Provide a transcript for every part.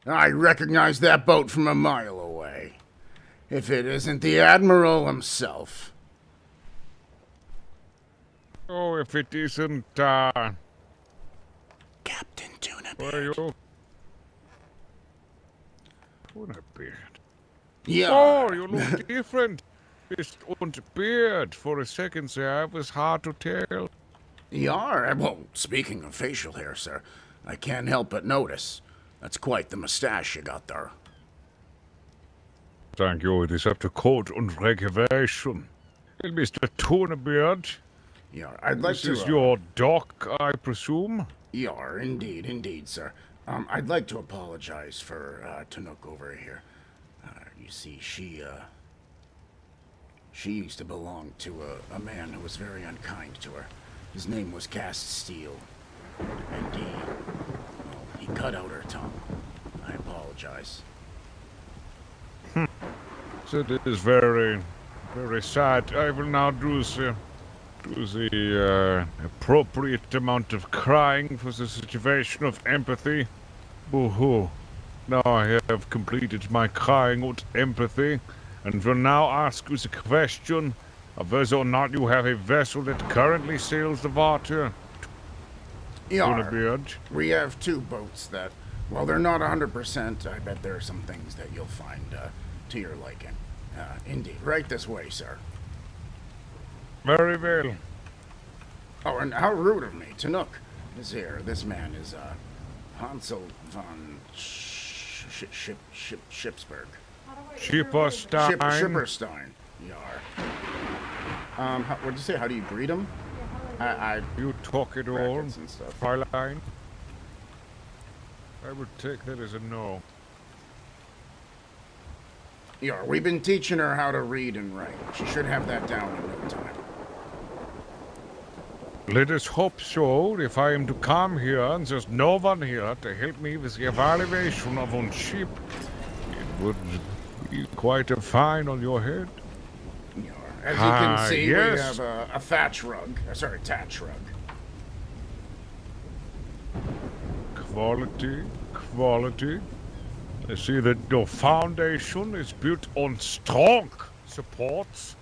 I recognize that boat from a mile away. If it isn't the admiral himself. Oh, if it isn't, Captain Tuna where Beard. are you? Tuna Beard. Yeah. Oh, you look different. Fist and beard. For a second there, it was hard to tell. Yar. Well, speaking of facial hair, sir, I can't help but notice. That's quite the mustache you got there. Thank you, it is up to code and regulation. Well, Mr. Tuna Beard, Yar, I'd like this to... is your dock, I presume? Yar, indeed, sir. I'd like to apologize for, Tanook over here. You see, she used to belong to a man who was very unkind to her. His name was Steele. And he cut out her tongue. I apologize. So it is very, very sad. I will now do the appropriate amount of crying for the situation of empathy. Boo-hoo. Now I have completed my crying with empathy, and will now ask you the question of whether or not you have a vessel that currently sails the water. Yar, Tuna Beard. we have two boats that, while they're not 100%, I bet there are some things that you'll find to your liking. Indeed. Right this way, sir. Very well. Oh, and how rude of me. Tanook is here. This man is, Hansel von Shipsburg. Schipperstein. Schipperstein. Yar. What'd you say? How do you greet him? You talk it all, and stuff. Fräulein. I would take that as a no. Yar, we've been teaching her how to read and write. She should have that down in no time. Let us hope so. If I am to come here and there's no one here to help me with the evaluation of one ship, it would be quite a fine on your head. Yar. As you can see, yes. we have a thatch rug. Thatch rug. Quality, quality. I see that your foundation is built on strong supports.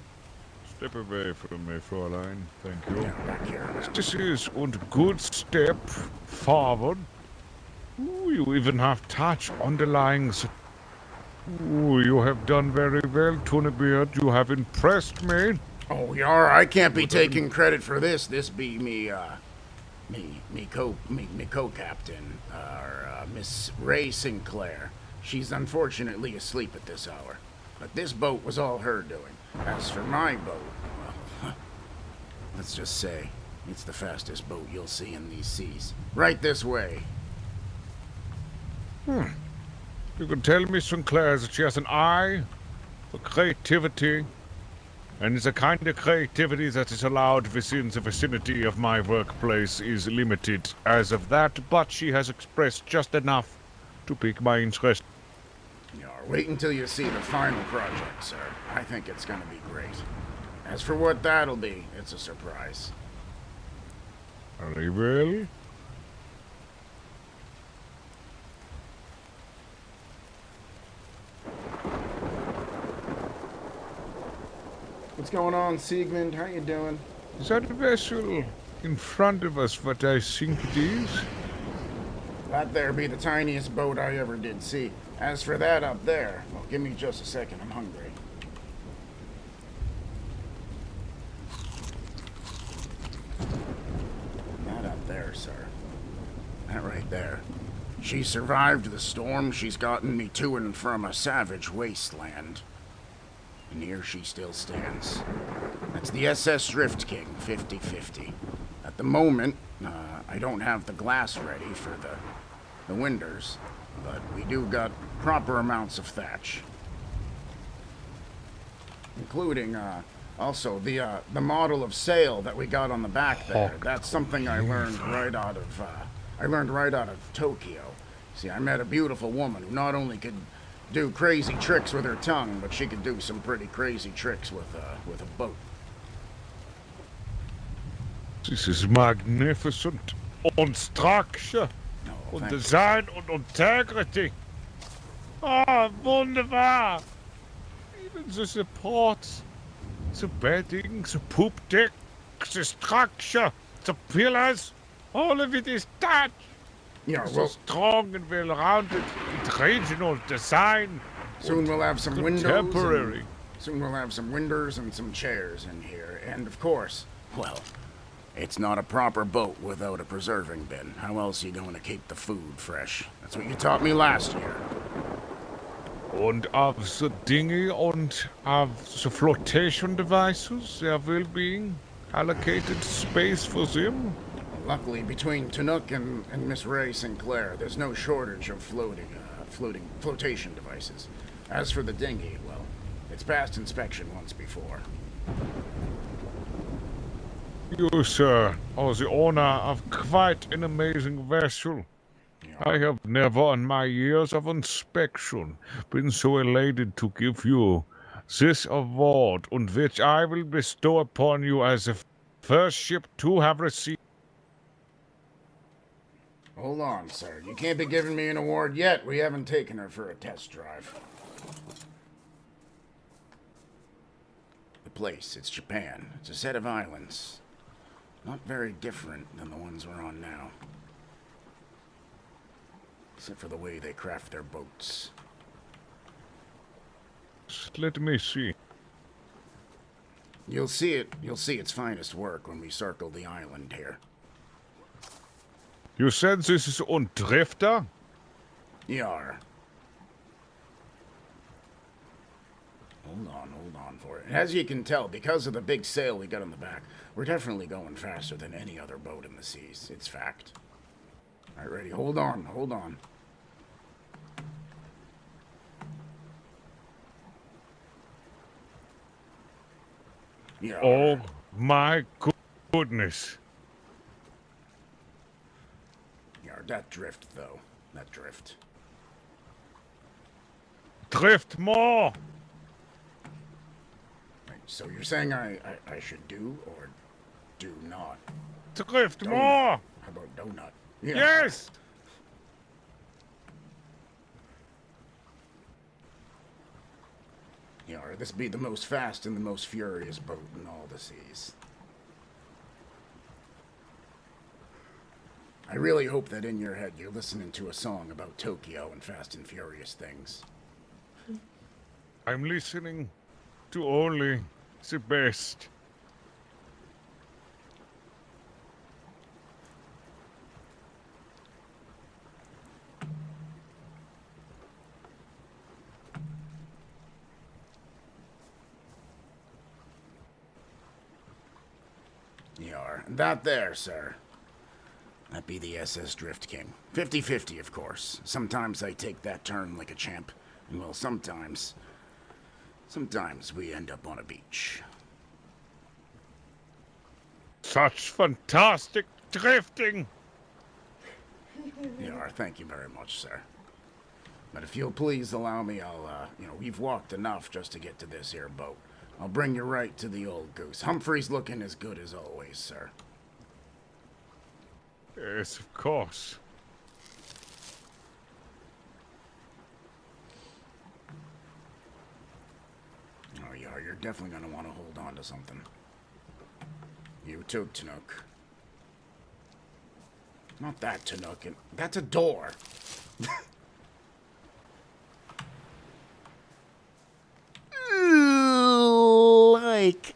Step away from me, Fräulein. Thank you. Yeah, back here now. This is a good step forward. Ooh, you even have touch underlying. Ooh, you have done very well, Tuna Beard. You have impressed me. Oh, Yar, I can't be taking credit for this. This be me co-captain, Miss Ray Sinclair. She's unfortunately asleep at this hour. But this boat was all her doing. As for my boat, well, let's just say, it's the fastest boat you'll see in these seas. Right this way. You can tell Miss Sinclair that she has an eye for creativity, and the kind of creativity that is allowed within the vicinity of my workplace is limited as of that, but she has expressed just enough to pique my interest. Yar, wait until you see the final project, sir. I think it's gonna be great. As for what that'll be, it's a surprise. Very well. What's going on, Siegmund? How you doing? Is that a vessel in front of us what I think it is? That there be the tiniest boat I ever did see. As for that up there, well, give me just a second. I'm hungry. That up there, sir. That right there. She survived the storm. She's gotten me to and from a savage wasteland. And here she still stands. That's the SS Drift King, 50-50. At the moment, I don't have the glass ready for the windows, but we do got proper amounts of thatch. Including, also the model of sail that we got on the back there. That's something I learned right out of Tokyo. See, I met a beautiful woman who not only could do crazy tricks with her tongue, but she could do some pretty crazy tricks with a boat. This is magnificent. On structure, Oh, on thank you. design, on integrity. Ah, wunderbar! Even the supports, the bedding, the poop deck, the structure, the pillars, all of it is Dutch. Yeah, It's a well, strong and well-rounded, regional design. soon we'll have some windows. Contemporary. Soon we'll have some windows and some chairs in here. And of course, well, it's not a proper boat without a preserving bin. How else are you going to keep the food fresh? That's what you taught me last year. Und of the dinghy and of the flotation devices, there will be allocated space for them. Luckily, between Tanook and Miss Ray Sinclair, there's no shortage of flotation devices. As for the dinghy, well, it's passed inspection once before. You, sir, are the owner of quite an amazing vessel. I have never in my years of inspection been so elated to give you this award, and which I will bestow upon you as the first ship to have received. Hold on, sir. You can't be giving me an award yet. We haven't taken her for a test drive. The place, it's Japan. It's a set of islands. Not very different than the ones we're on now. Except for the way they craft their boats. Let me see. You'll see its finest work when we circle the island here. You said this is on Drifter? Yar. Hold on for it. As you can tell, because of the big sail we got on the back, we're definitely going faster than any other boat in the seas. It's fact. All right, ready. Hold on. Yeah. Oh my goodness. Yeah, that drift, though. That drift. Drift more! Right, so you're saying I should do or do not? Drift Donut. more! How about donut? Yeah. Yes! Yeah, this be the most fast and the most furious boat in all the seas. I really hope that in your head you're listening to a song about Tokyo and fast and furious things. I'm listening to only the best. Yar. That there, sir. That be the SS Drift King. 50-50, of course. Sometimes I take that turn like a champ, and well, sometimes we end up on a beach. Such fantastic drifting! Yar, thank you very much, sir. But if you'll please allow me, we've walked enough just to get to this here boat. I'll bring you right to the old goose. Humphrey's looking as good as always, sir. Yes, of course. Oh, yeah, you're definitely gonna want to hold on to something. You too, Tanook. Not that Tanook. That's a door. Like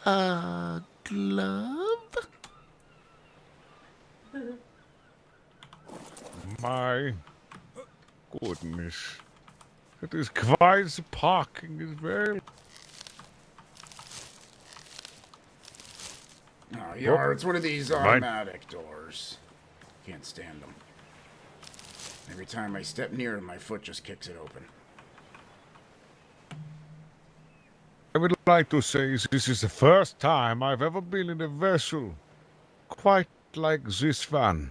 a glove? My goodness. It is quite the parking is very... Oh, yeah, it's one of these automatic doors. Can't stand them. Every time I step near it, my foot just kicks it open. I would like to say this is the first time I've ever been in a vessel quite like this one.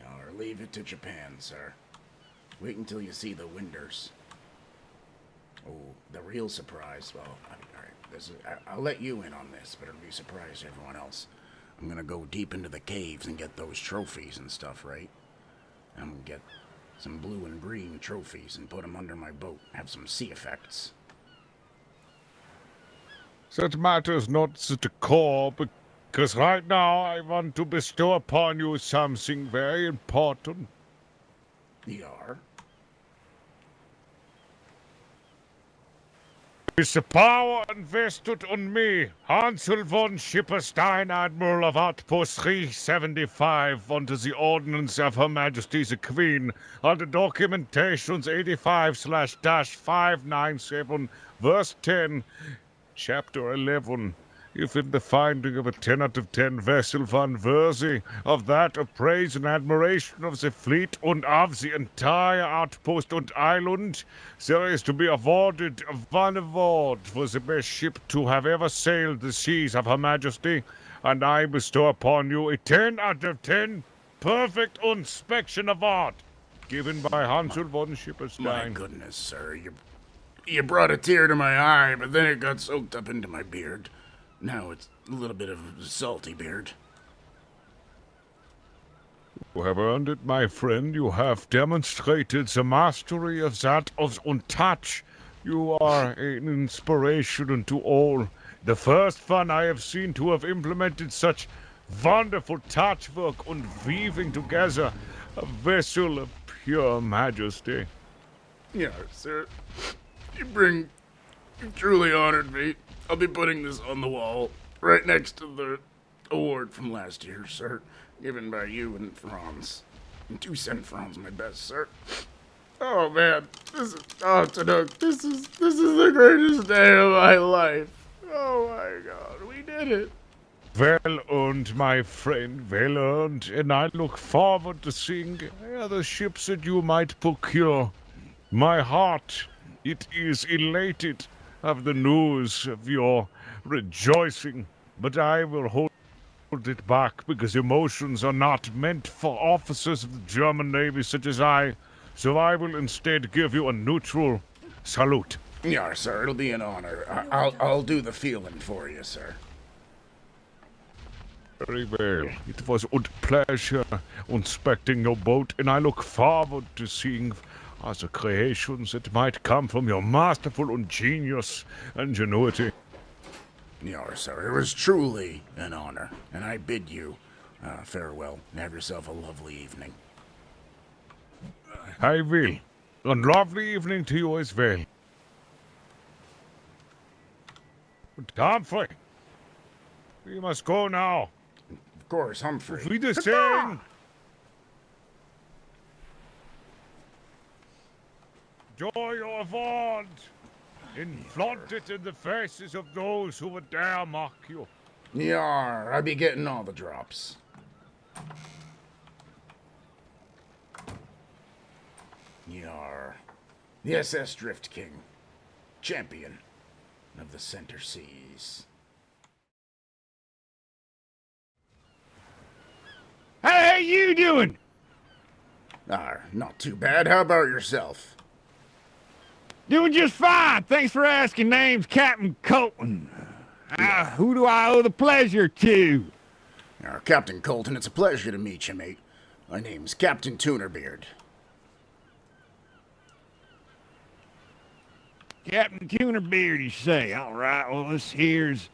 Or leave it to Japan, sir. Wait until you see the windows. Oh, the real surprise. Well, alright, I'll let you in on this, but it'll be a surprise to everyone else. I'm gonna go deep into the caves and get those trophies and stuff, right? I'm gonna get some blue and green trophies and put them under my boat. Have some sea effects. That matters not to the core, because right now I want to bestow upon you something very important. Yar. It's the power invested on me, Hansel von Schipperstein, Admiral of Outpost 375, under the ordinance of Her Majesty the Queen, under documentations 85/597, verse 10, chapter 11. If in the finding of a 10 out of 10 vessel found worthy of that of praise and admiration of the fleet and of the entire outpost and island, there is to be awarded one award for the best ship to have ever sailed the seas of Her Majesty, and I bestow upon you a 10 out of 10 perfect inspection award, given by Hansel von Schipperstein. My goodness, sir. You brought a tear to my eye, but then it got soaked up into my beard. Now it's a little bit of a salty beard. You have earned it, my friend. You have demonstrated the mastery of that of touch. You are an inspiration to all. The first one I have seen to have implemented such wonderful touch work and weaving together a vessel of pure majesty. Yeah, sir. You truly honored me. I'll be putting this on the wall, right next to the award from last year, sir. Given by you and Franz. And 2 cent Franz, my best, sir. Oh, man. Tanuk, this is the greatest day of my life. Oh, my God. We did it. Well earned, my friend, well earned, and I look forward to seeing other ships that you might procure. My heart, it is elated of the news of your rejoicing, but I will hold it back because emotions are not meant for officers of the German Navy such as I, so I will instead give you a neutral salute. Yeah, sir, it'll be an honor. I'll do the feeling for you, sir. Very well. It was a pleasure inspecting your boat, and I look forward to seeing other creations that might come from your masterful and genius ingenuity. Yeah, sir, it was truly an honor, and I bid you farewell, and have yourself a lovely evening. I will. A lovely evening to you as well. Humphrey, we must go now. Of course, Humphrey. Auf Wiedersehen. Enjoy your award, and flaunt it in the faces of those who would dare mock you. Yar, I be getting all the drops. Yar. The SS Drift King. Champion of the Center Seas. Hey, how you doing? Not too bad. How about yourself? Doing just fine. Thanks for asking. Name's Captain Colton. Who do I owe the pleasure to? Captain Colton, it's a pleasure to meet you, mate. My name's Captain Tuna Beard. Captain Tuna Beard, you say? All right, well, this is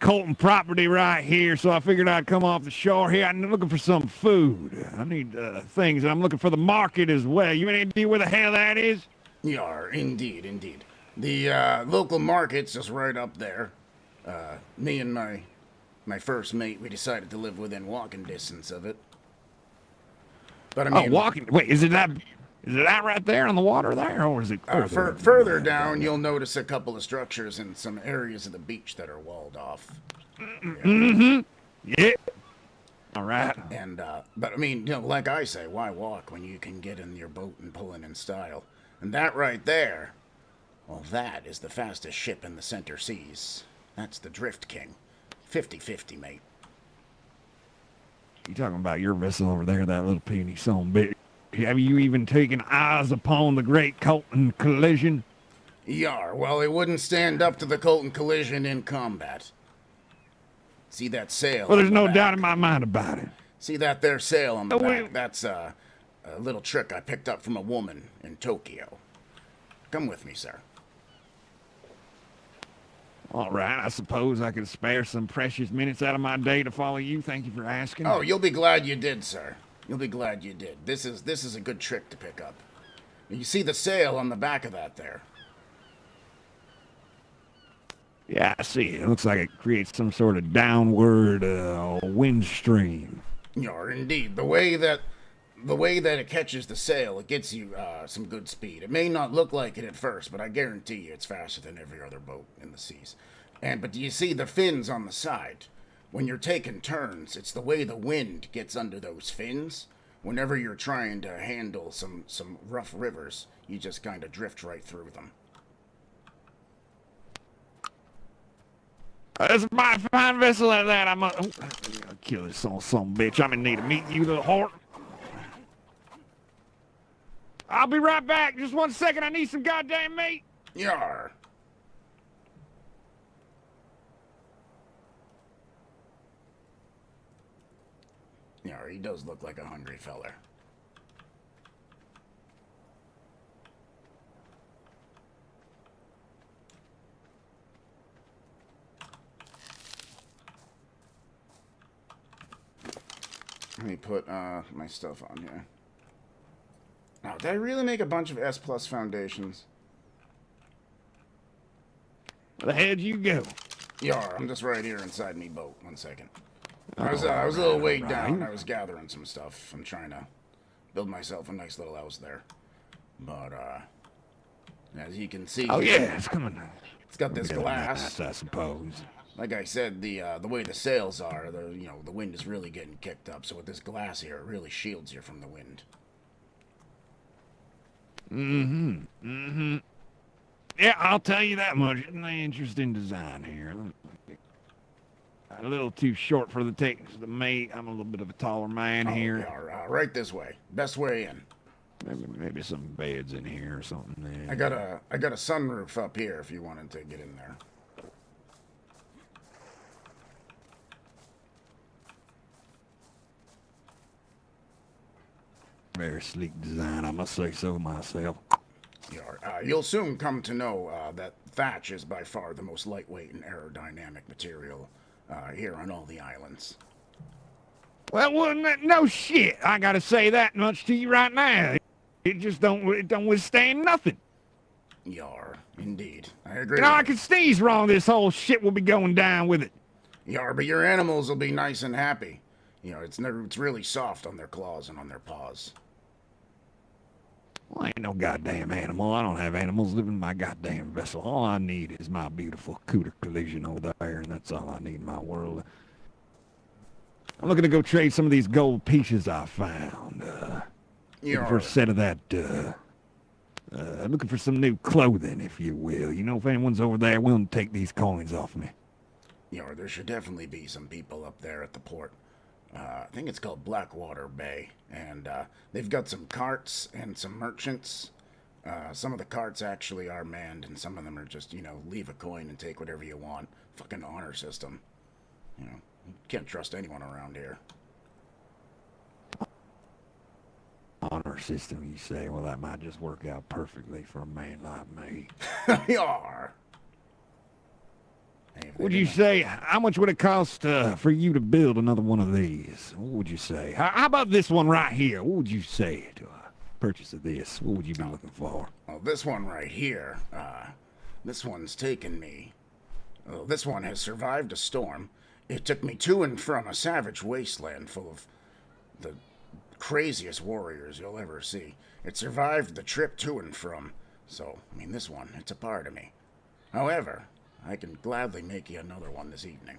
Colton property right here, so I figured I'd come off the shore here. I'm looking for some food. I need things, and I'm looking for the market as well. You any idea where the hell that is? Yar, indeed. The local market's just right up there. Me and my first mate, we decided to live within walking distance of it. But I mean, walking. Wait, is it that right there on the water there, or is it further down? You'll notice a couple of structures and some areas of the beach that are walled off. Yeah. All right. And but I mean, like I say, why walk when you can get in your boat and pull in style? And that right there, well, that is the fastest ship in the Center Seas. That's the Drift King. 50-50, mate. You talking about your vessel over there, that little puny son bitch? Have you even taken eyes upon the great Colton collision? Yar, well, it wouldn't stand up to the Colton collision in combat. See that sail? Well, there's no doubt in my mind about it. See that there sail on the back? a little trick I picked up from a woman in Tokyo. Come with me, sir. All right, I suppose I could spare some precious minutes out of my day to follow you. Thank you for asking. Oh, you'll be glad you did, sir. You'll be glad you did. This is a good trick to pick up. You see the sail on the back of that there? Yeah, I see. It looks like it creates some sort of downward wind stream. You're indeed. The way that it catches the sail, it gets you some good speed. It may not look like it at first, but I guarantee you it's faster than every other boat in the seas. But do you see the fins on the side? When you're taking turns, it's the way the wind gets under those fins. Whenever you're trying to handle some rough rivers, you just kind of drift right through them. That's my fine vessel like that. I'm gonna kill this son bitch. I'm in need of meat, you little whore. I'll be right back. Just 1 second. I need some goddamn meat. Yar. Yar, he does look like a hungry feller. Let me put my stuff on here. Now, did I really make a bunch of S+ foundations? Where the hell'd you go? Yar, I'm just right here inside me boat. 1 second. I was a little way down. I was gathering some stuff. I'm trying to build myself a nice little house there. But, as you can see... Oh, yeah, it's coming. It's got this glass. I suppose. Like I said, the way the sails are, the wind is really getting kicked up. So with this glass here, it really shields you from the wind. Yeah, I'll tell you that much. Isn't that interesting design here? A little too short for the takings of me. I'm a little bit of a taller man here. Yeah, right this way. Best way in. Maybe some beds in here or something. There. I got a sunroof up here if you wanted to get in there. Very sleek design, I must say so myself. You'll soon come to know that thatch is by far the most lightweight and aerodynamic material here on all the islands. Well, no shit. I gotta say that much to you right now. It just don't withstand nothing. Yar, indeed. I agree. You know, I can sneeze wrong. This whole shit will be going down with it. Yar, but your animals will be nice and happy. It's really soft on their claws and on their paws. Well, I ain't no goddamn animal. I don't have animals living in my goddamn vessel. All I need is my beautiful cooter collision over there, and that's all I need in my world. I'm looking to go trade some of these gold pieces I found. Looking for a set of that, looking for some new clothing, if you will. You know, if anyone's over there willing to take these coins off me. There should definitely be some people up there at the port. I think it's called Blackwater Bay, and they've got some carts and some merchants. Some of the carts actually are manned, and some of them are just, leave a coin and take whatever you want. Fucking honor system. You can't trust anyone around here. Honor system, you say? Well, that might just work out perfectly for a man like me. Yar. Would you say, how much would it cost for you to build another one of these? What would you say? How about this one right here? What would you say to a purchase of this? What would you be looking for? Well, this one right here, this one's taken me. Well, this one has survived a storm. It took me to and from a savage wasteland full of the craziest warriors you'll ever see. It survived the trip to and from. So, this one, it's a part of me. However, I can gladly make you another one this evening.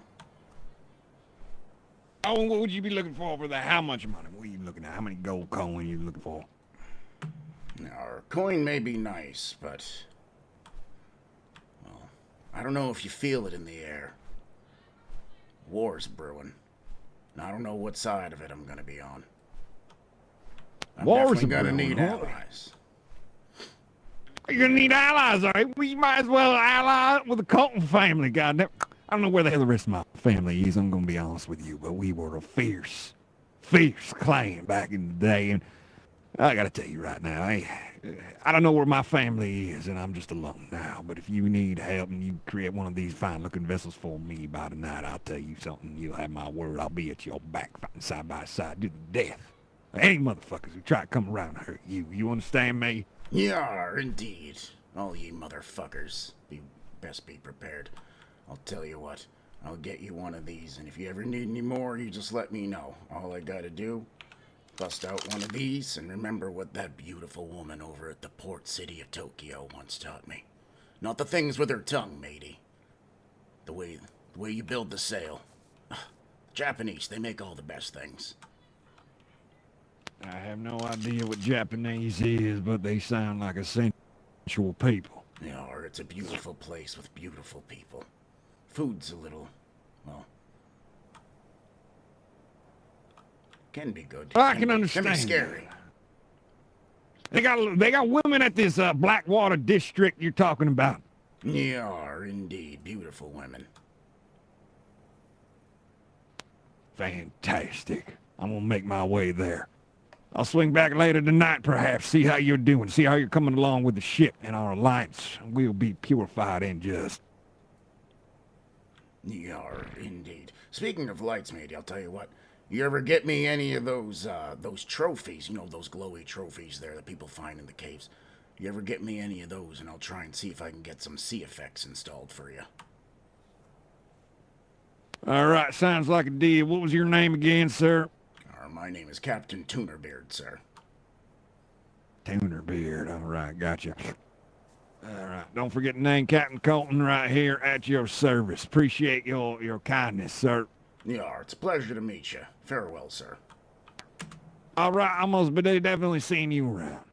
Oh, what would you be looking for that? How much money? What are you looking at? How many gold coin are you looking for? Our coin may be nice, but... well, I don't know if you feel it in the air. War's brewing. And I don't know what side of it I'm gonna be on. I'm definitely gonna need allies. You're gonna need allies, all right? We might as well ally with the Colton family, goddamn. I don't know where the hell the rest of my family is, I'm gonna be honest with you, but we were a fierce clan back in the day, and I gotta tell you right now, I don't know where my family is, and I'm just alone now. But if you need help and you create one of these fine-looking vessels for me by tonight, I'll tell you something. You'll have my word. I'll be at your back, fighting side by side to the death. Any motherfuckers who try to come around and hurt you. You understand me? Yar, indeed. All ye motherfuckers. Best be prepared. I'll tell you what. I'll get you one of these, and if you ever need any more, you just let me know. All I gotta do, bust out one of these, and remember what that beautiful woman over at the port city of Tokyo once taught me. Not the things with her tongue, matey. The way you build the sail. Japanese, they make all the best things. I have no idea what Japanese is, but they sound like a sensual people. Yar, it's a beautiful place with beautiful people. Food's a little, well, can be good. I can understand. Can be scary. They got women at this Blackwater district you're talking about. Yar, indeed, beautiful women. Fantastic. I'm gonna make my way there. I'll swing back later tonight, perhaps, see how you're doing, see how you're coming along with the ship and our alliance. We'll be purified and just. Yar, indeed. Speaking of lights, matey, I'll tell you what. You ever get me any of those trophies? You know, those glowy trophies there that people find in the caves. You ever get me any of those, and I'll try and see if I can get some sea effects installed for you. All right, sounds like a deal. What was your name again, sir? My name is Captain Tuna Beard, sir. Tuna Beard. All right, gotcha. All right, don't forget the name Captain Colton right here at your service. Appreciate your kindness, sir. Yar, it's a pleasure to meet you. Farewell, sir. All right, I'm most definitely seeing you around.